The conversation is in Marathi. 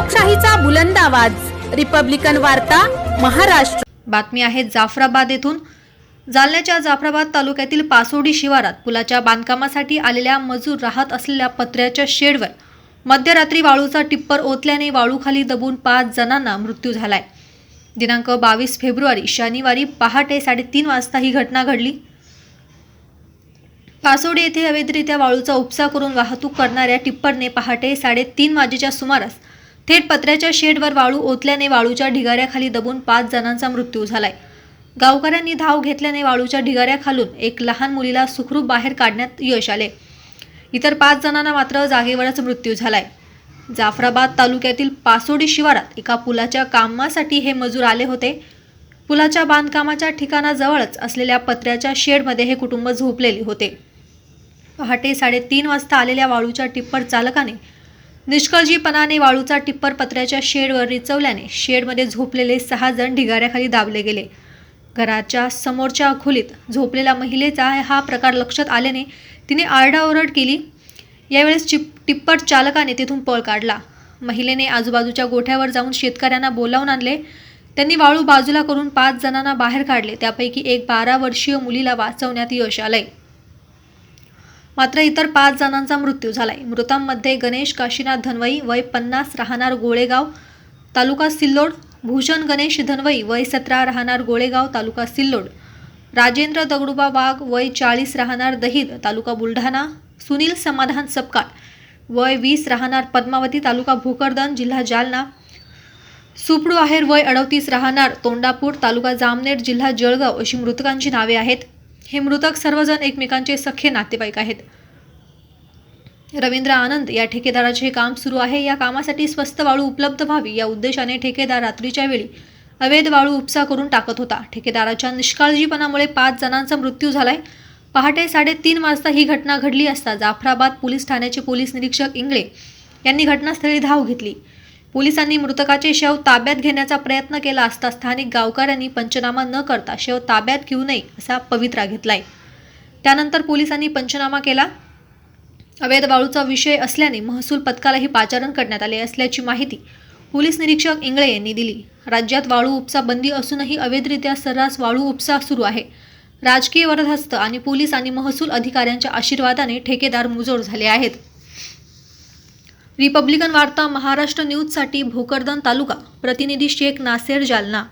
लोकशाहीचा बुलंद आवाज, रिपब्लिकन वार्ता, महाराष्ट्र। बातमी आहे जाफराबाद येथून। जालन्याच्या जाफराबाद तालुक्यातील पासोडी शिवारात पुलाच्या बांधकामासाठी आलेल्या मजूर राहत असलेल्या पत्र्याच्या शेडवर मध्यरात्री वाळूचा टिप्पर ओतल्याने वाळूखाली दबून 5 जणांना मृत्यू झालाय। दिनांक 22 फेब्रुवारी शनिवारी पहाटे 3:30 वाजता ही घटना घडली। पासोडी येथे अवैधरित्या वाळूचा उपसा करून वाहतूक करणाऱ्या टिप्परने पहाटे 3:30 वाजेच्या सुमारास थेट पत्र्याच्या शेडवर वाळू ओतल्याने वाळूच्या ढिगाऱ्याखाली दबून 5 जणांचा मृत्यू झालाय। गावकऱ्यांनी धाव घेतल्याने वाळूच्या ढिगाऱ्याखालून एक लहान मुलीला सुखरूप बाहेर काढण्यात यश आले। इतर 5 जणांना मात्र जागेवरच मृत्यू झालाय। जाफराबाद तालुक्यातील पासोडी शिवारात एका पुलाच्या कामासाठी हे मजूर आले होते। पुलाच्या बांधकामाच्या ठिकाणाजवळच असलेल्या पत्र्याच्या शेडमध्ये हे कुटुंब झोपलेले होते। पहाटे 3:30 वाजता आलेल्या वाळूच्या टिप्पर चालकाने निष्काळजीपणाने वाळूचा टिप्पर पत्र्याच्या शेडवर रिचवल्याने शेडमध्ये झोपलेले 6 जण ढिगाऱ्याखाली दाबले गेले। घराच्या समोरच्या खोलीत झोपलेल्या महिलेचा हा प्रकार लक्षात आल्याने तिने आरडाओरड केली। यावेळेस टिप्पर चालकाने तिथून पळ काढला। महिलेने आजूबाजूच्या गोठ्यावर जाऊन शेतकऱ्यांना बोलावून आणले। त्यांनी वाळू बाजूला करून 5 जणांना बाहेर काढले। त्यापैकी एक 12 वर्षीय मुलीला वाचवण्यात यश आले, मात्र इतर 5 जणांचा मृत्यू झालाय। मृतांमध्ये गणेश काशीनाथ धनवई वय 50 राहणार गोळेगाव तालुका सिल्लोड, भूषण गणेश धनवई वय 17 राहणार गोळेगाव तालुका सिल्लोड, राजेंद्र दगडूबा वाघ वय 40 राहणार दहिद तालुका बुलढाणा, सुनील समाधान सपकाळ वय 20 राहणार पद्मावती तालुका भोकरदन जिल्हा जालना, सुपडू आहेर वय 38 राहणार तोंडापूर तालुका जामनेर जिल्हा जळगाव अशी मृतकांची नावे आहेत। हे मृतक सर्वजण एकमेकांचे सख्खे नातेवाईक आहेत। रवींद्र आनंद या ठेकेदाराचे काम सुरू आहे। या कामासाठी स्वस्त वाळू उपलब्ध व्हावी या उद्देशाने ठेकेदार रात्रीच्या वेळी अवैध वाळू उपसा करून टाकत होता। ठेकेदाराच्या निष्काळजीपणामुळे 5 जणांचा मृत्यू झालाय। पहाटे 3:30 वाजता ही घटना घडली असता जाफराबाद पोलीस ठाण्याचे पोलीस निरीक्षक इंगळे यांनी घटनास्थळी धाव घेतली। पोलिसांनी मृतकाचे शव ताब्यात घेण्याचा प्रयत्न केला असता स्थानिक गावकऱ्यांनी पंचनामा न करता शव ताब्यात घेऊ नये असा पवित्रा घेतलाय। त्यानंतर पोलिसांनी पंचनामा केला। अवैध वाळूचा विषय असल्याने महसूल पथकालाही पाचारण करण्यात आले असल्याची माहिती पोलीस निरीक्षक इंगळे यांनी दिली। राज्यात वाळू उपसा बंदी असूनही अवैधरित्या सर्रास वाळू उपसा सुरू आहे। राजकीय वरदहस्त आणि पोलीस आणि महसूल अधिकाऱ्यांच्या आशीर्वादाने ठेकेदार मुजोर झाले आहेत। रिपब्लिकन वार्ता महाराष्ट्र न्यूजसाठी भोकरदन तालुका प्रतिनिधी शेख नासेर, जालना।